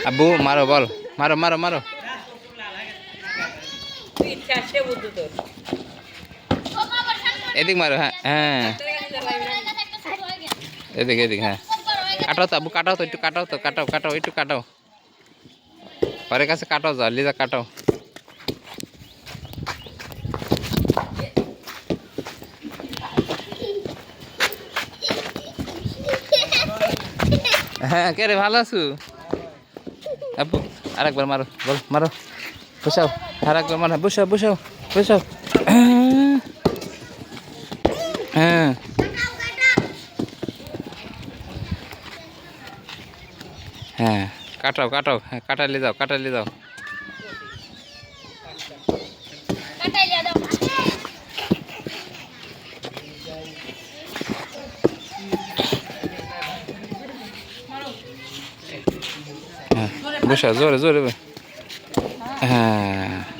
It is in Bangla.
আব্বু মারো বল, মারো মারো মারো। এদিক মারো, হ্যাঁ হ্যাঁ, এদিকে এদিকে, হ্যাঁ কাটাও তো আব্বু, কাটাও তো একটু, কাটাও তো, কাটাও কাটাও একটু কাটাও, পরের কাছে কাটাও, যা লিজা কাটাও। হ্যাঁ কে রে, ভালো আছো আব্বু? আরেকবার মারো বল, মারো, বসাও, আরেকবার মারো, বসাও বসাও বসাও। হ্যাঁ হ্যাঁ কাটাও কাটাও, হ্যাঁ কাটালে যাও, কাটালে যাও। হ্যাঁ বসাও, জোরে জোরে, হ্যাঁ